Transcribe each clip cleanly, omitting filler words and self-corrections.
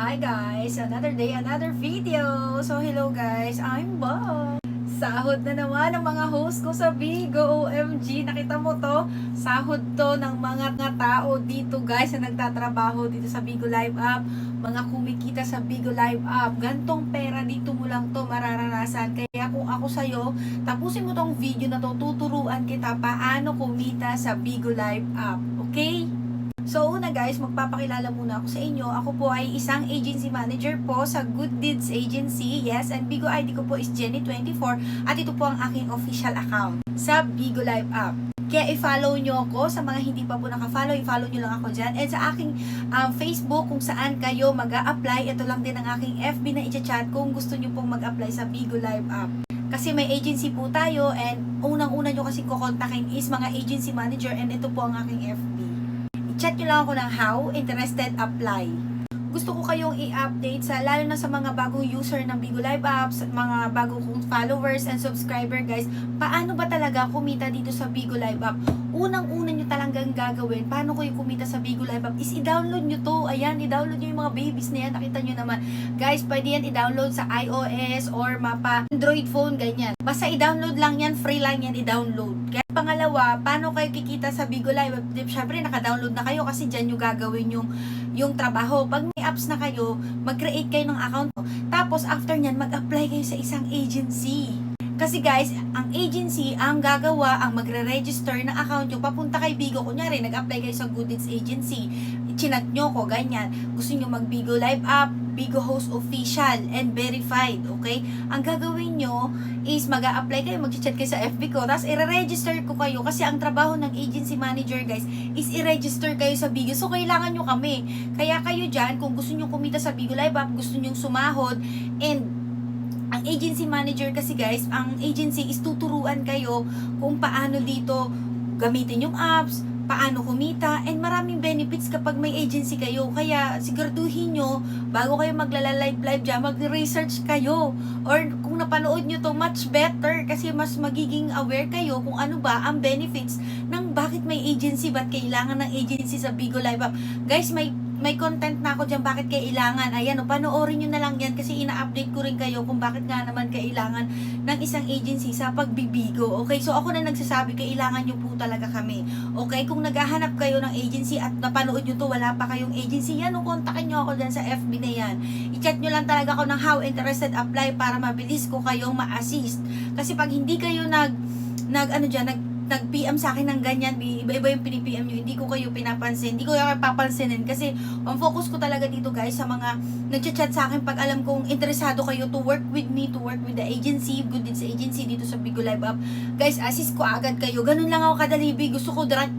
Hi guys! Another day, another video! So hello guys, I'm back! Sahod na naman ang mga host ko sa Bigo. OMG, nakita mo to? Sahod to ng mga tao dito guys na nagtatrabaho dito sa Bigo Live App. Mga kumikita sa Bigo Live App. Gantong pera dito mo lang to mararanasan. Kaya kung ako sa'yo, tapusin mo tong video na to, tuturuan kita paano kumita sa Bigo Live App. Okay? So una guys, magpapakilala muna ako sa inyo. Ako po ay isang agency manager po sa Good Deeds Agency. Yes, and Bigo ID ko po is Jenny24 at ito po ang aking official account sa Bigo Live App. Kaya i-follow nyo ako. Sa mga hindi pa po naka-follow, i-follow nyo lang ako dyan. And sa aking Facebook, kung saan kayo mag-a-apply, ito lang din ang aking FB na i-chat kung gusto nyo pong mag-apply sa Bigo Live App. Kasi may agency po tayo and unang-una nyo kasi kukontakin is mga agency manager and ito po ang aking FB. Chat nyo lang ako ng how, interested, apply. Gusto ko kayong i-update sa, lalo na sa mga bagong user ng Bigo Live Apps, mga bagong followers and subscriber guys, paano ba talaga kumita dito sa Bigo Live App? Unang-una nyo talagang gagawin, paano kayo kumita sa Bigo Live App, is i-download nyo to. Ayan, i-download nyo yung mga babies na yan, nakita nyo naman. Guys, pwede yan i-download sa iOS or mapa Android phone, ganyan. Basta i-download lang yan, free lang yan i-download. Kaya pangalawa, paano kayo kikita sa Bigo Live App? Siyempre, naka-download na kayo kasi dyan nyo gagawin yung trabaho. Pag may apps na kayo, mag-create kayo ng account. Tapos, after nyan, mag-apply kayo sa isang agency. Kasi guys, ang agency, ang gagawa, ang magre-register ng account nyo, papunta kay Bigo. Kunyari, nag-apply kayo sa Good Deeds Agency. Chinat nyo ko, ganyan. Gusto nyo mag-Bigo Live App, Bigo Host Official, and Verified, okay? Ang gagawin nyo is mag-a-apply kayo, mag-chat kayo sa FB ko, tapos i-register ko kayo kasi ang trabaho ng agency manager, guys, is i-register kayo sa Bigo. So, kailangan nyo kami. Kaya kayo dyan, kung gusto nyo kumita sa Bigo Live App, gusto nyo sumahod, and ang agency manager kasi guys, ang agency is tuturuan kayo kung paano dito gamitin yung apps, paano kumita, and maraming benefits kapag may agency kayo. Kaya siguraduhin nyo, bago kayo live dyan, mag-research kayo. Or kung napanood nyo to, much better kasi mas magiging aware kayo kung ano ba ang benefits ng bakit may agency, ba't kailangan ng agency sa Bigo Live App. Guys, may content na ako dyan, bakit kailangan. Ayan, panoorin nyo na lang yan kasi ina-update ko rin kayo kung bakit nga naman kailangan ng isang agency sa pagbibigo. Okay, so ako na nagsasabi, kailangan nyo po talaga kami. Okay, kung naghahanap kayo ng agency at napanood nyo to, wala pa kayong agency, yan, kontakin nyo ako dyan sa FB na yan. I-chat nyo lang talaga ako ng how, interested, apply para mabilis ko kayong ma-assist. Kasi pag hindi kayo nag-PM sa akin ng ganyan, iba-iba yung pinipm nyo, hindi ko kayo pinapansin, hindi ko kayo papansinin kasi ang focus ko talaga dito guys sa mga nagchat-chat sa akin pag alam kong interesado kayo to work with me, to work with the agency, Good Deeds Agency dito sa Bigo Live App. Guys, assist ko agad kayo. Ganun lang ako kadalibi. Gusto ko direct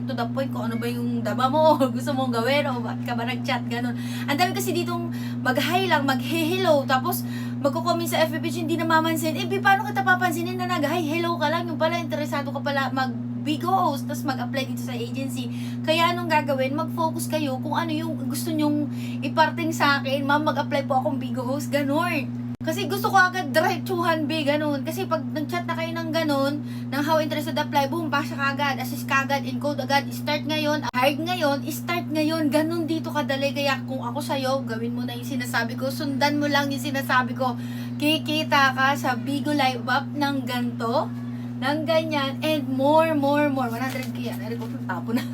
to the point kung ano ba yung daba mo gusto mong gawin o ba't ka ba nag-chat, ganun. Ang dami kasi ditong mag-hi lang, mag-hello, tapos magko-comment sa FB page, hindi na mamansin. Paano kita papansinin na nag-hi, hello ka lang, yung pala interesado ka pala mag-Bigo Host, tapos mag-apply dito sa agency. Kaya anong gagawin? Mag-focus kayo kung ano yung gusto nyong iparting sa akin. Ma'am, mag-apply po akong Bigo Host, ganun. Kasi gusto ko agad diretsuhan ganun. Kasi pag nag-chat na kayo ng ganun, ng how interested apply, boom, pasya ka agad, assist ka agad, encode agad, start ngayon, hired ngayon, start ngayon, ganun dito kadali. Kaya kung ako sa'yo, gawin mo na yung sinasabi ko, sundan mo lang yung sinasabi ko, kikita ka sa Bigo Live App ng ganto, ng ganyan, and more. 100k yan, ko tapo na.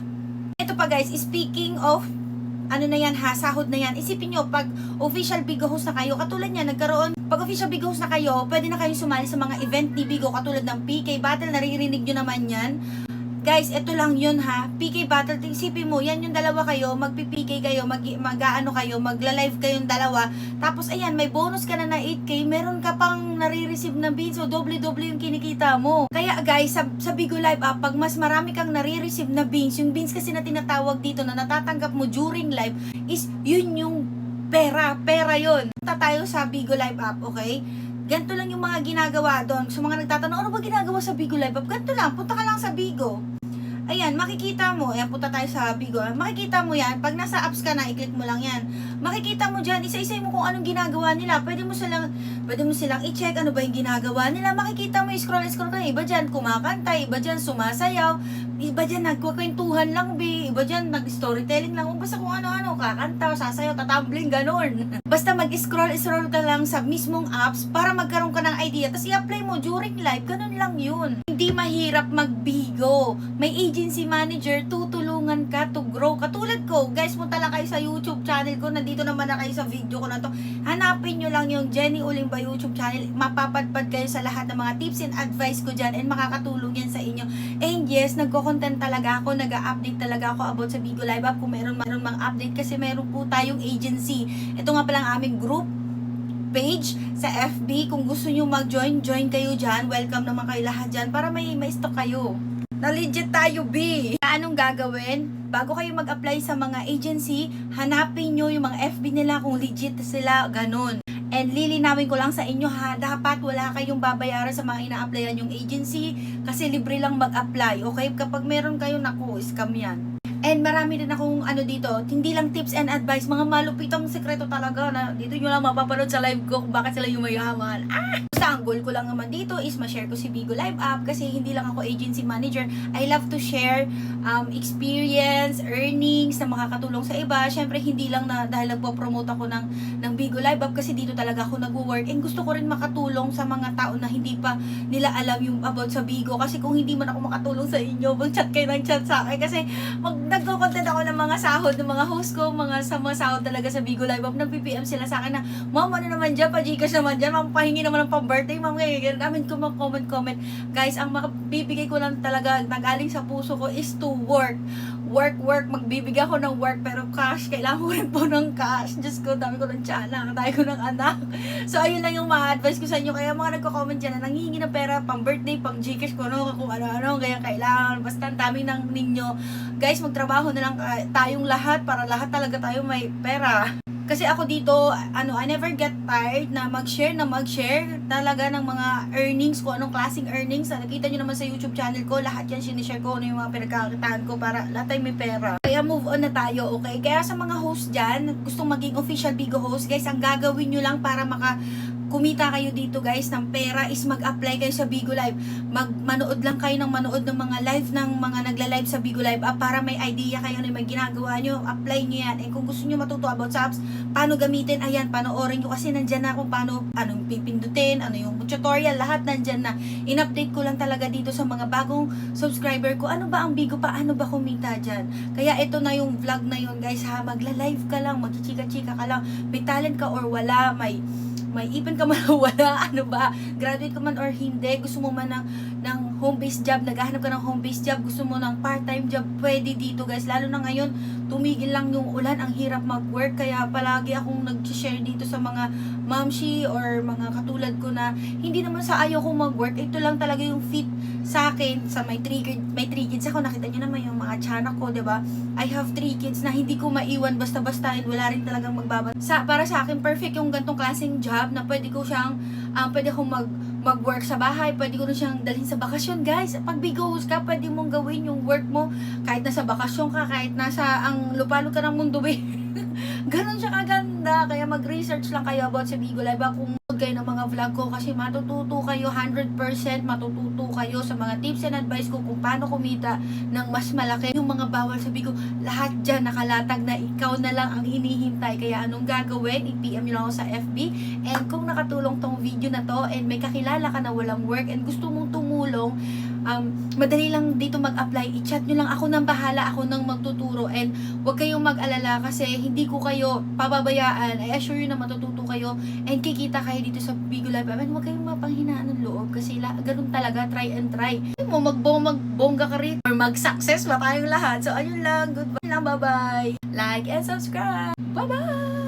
Ito pa guys, speaking of ano na yan ha, sahod na yan. Isipin nyo, pag official Bigo Host na kayo, katulad yan, pag official Bigo Host na kayo, pwede na kayong sumali sa mga event ni Bigo, katulad ng PK Battle, naririnig nyo naman yan. Guys, ito lang yun ha, PK Battle, isipin mo, yan yung dalawa kayo, magpi-PK kayo, magla-live kayong dalawa, tapos ayan, may bonus ka na 8k, meron ka pang nare-receive na beans, so doble-doble yung kinikita mo. Kaya guys, sa Bigo Live App, pag mas marami kang nare-receive na beans, yung beans kasi na tinatawag dito na natatanggap mo during live, is yun yung pera yun. Punta tayo sa Bigo Live App, okay? Ganito lang yung mga ginagawa doon. So mga nagtatanong, ano ba ginagawa sa Bigo Live App? Ganito lang, punta ka lang sa Bigo. Ayan, makikita mo, ayan, punta tayo sa Bigo. Makikita mo yan, pag nasa apps ka na, i-click mo lang yan. Makikita mo dyan, isa-isay mo kung anong ginagawa nila. Pwede mo silang i-check ano ba yung ginagawa nila. Makikita mo, scroll ka. Iba dyan, kumakanta. Iba dyan, sumasayaw. Iba dyan, nagkukwentuhan lang, iba dyan, nag-storytelling lang. Basta kung ano-ano, kakanta, sasayaw, tatambling, ganun. Basta mag-scroll ka lang sa mismong apps para magkaroon ka ng idea. Tapos i-apply mo during live, ganun lang yun. Hindi mahirap mag-Bigo. May agency manager, tutulungan ka to grow. Katulad ko, guys, punta lang kayo sa YouTube channel ko. Nandito naman na kayo sa video ko na to. Hanapin nyo lang yung Jenny Ulimba YouTube channel. Mapapadpad kayo sa lahat ng mga tips and advice ko dyan and makakatulong yan sa inyo. And yes, nagko-content talaga ako, nag-update talaga ako about sa Bigo Live App kung meron mang update kasi meron po tayong agency. Ito nga palang aming group page sa FB. Kung gusto nyo mag-join, join kayo dyan. Welcome naman kayo lahat dyan para may stock kayo. Na legit tayo, B! Anong gagawin? Bago kayo mag-apply sa mga agency, hanapin nyo yung mga FB nila kung legit sila, ganun. And lilinawin ko lang sa inyo ha, dapat wala kayong babayaran sa mga ina-applyan yung agency kasi libre lang mag-apply, okay? Kapag meron kayo, naku, scam yan. And marami din akong dito, hindi lang tips and advice, mga malupitang sekreto talaga na dito nyo lang mapapanood sa live ko kung bakit sila yung mayaman. Basta ang goal ko lang naman dito is ma-share ko si Bigo Live App kasi hindi lang ako agency manager. I love to share experience, earnings na makakatulong sa iba. Syempre hindi lang na dahil nagpo-promote ako ng Bigo Live App kasi dito talaga ako nag-work. And gusto ko rin makatulong sa mga tao na hindi pa nila alam yung about sa Bigo. Kasi kung hindi man ako makatulong sa inyo, mag-chat kayo ng chat sa akin kasi nagko-content ako ng mga sahod ng mga host ko, mga sahod talaga sa Bigo Live App. Nag-PPM sila sa akin na, ma'am, ano naman dyan, pa-Gcash naman dyan, ma'am, pahingi naman ng pang-birthday, ma'am, ngayon, namin ko mag-comment. Guys, ang makabibigay ko lang talaga, nagaling sa puso ko is to work, magbibigay ako ng work, pero cash, kailangan ko rin po ng cash. Diyos ko, dami ko ng tiyanak, tayo ko ng anak. So, ayun lang yung ma-advise ko sa inyo, kaya mga nagko-comment dyan na nanghihingi ng pera, pang-birthday, pang-Gcash, kung ano, kaya kailangan, basta ang dami ng ninyo. Guys, magtrabaho na lang tayong lahat para lahat talaga tayo may pera. Kasi ako dito, I never get tired na mag-share talaga ng mga earnings ko, anong klaseng earnings. Nakita nyo naman sa YouTube channel ko, lahat yan sinishare ko, ano yung mga pinagkakitaan ko para lahat tayo may pera. Kaya move on na tayo, okay? Kaya sa mga host dyan, gustong maging official Bigo host, guys, ang gagawin nyo lang para kumita kayo dito guys ng pera is mag-apply kayo sa Bigo Live. Manood lang kayo ng manood ng mga live ng mga nagla-live sa Bigo Live para may idea kayo na may ginagawa nyo. Apply nyo yan. And kung gusto nyo matuto about sa apps, paano gamitin, ayan, panoorin nyo kasi nandyan na kung anong pipindutin, ano yung tutorial, lahat nandyan na. In-update ko lang talaga dito sa mga bagong subscriber ko. Ano ba ang Bigo? Paano ba kumita dyan? Kaya ito na yung vlog na yun guys ha. Magla-live ka lang, magchichika-chika ka lang. May talent ka or wala, may ipon ka man o wala, graduate ka man or hindi, gusto mo man ng home-based job, naghahanap ka ng home-based job, gusto mo ng part-time job, pwede dito guys, lalo na ngayon, tumigil lang yung ulan, ang hirap mag-work, kaya palagi akong nag-share dito sa mga mamshi or mga katulad ko na hindi naman sa ayaw kong mag-work, ito lang talaga yung fit sa akin, sa may 3 kids ako, nakita nyo naman yung mga tiyanak ko, diba? I have 3 kids na hindi ko maiwan basta-basta and wala rin talagang para sa akin, perfect yung gantong klaseng job na pwede akong mag-work sa bahay, pwede ko rin siyang dalhin sa bakasyon, guys. Pag Bigo host ka, pwede mong gawin yung work mo kahit nasa bakasyon ka, kahit nasa ang lupalo ka ng mundo, Ganon siya kaganda, kaya mag-research lang kayo about sa Bigo Live kung kayo ng mga vlog ko kasi matututo kayo 100% matututo kayo sa mga tips and advice ko kung paano kumita ng mas malaki. Yung mga bawal sa Bigo, lahat dyan nakalatag na ikaw na lang ang hinihintay. Kaya anong gagawin? I-PM nyo lang ako sa FB. And kung nakatulong tong video na to and may kakilala ka na walang work and gusto mong tumulong, madali lang dito mag-apply. I-chat nyo lang, ako nang bahala, ako nang magtuturo, and huwag kayong mag-alala kasi hindi ko kayo pababayaan. I assure you na matututo kayo and kikita kayo dito sa Bigo Live. Huwag kayong mapanghinaan ng loob kasi ganun talaga, try and try. Mo magbongga ka rin or mag-success ba tayong lahat. So ayun lang, goodbye lang, bye-bye. Like and subscribe. Bye-bye.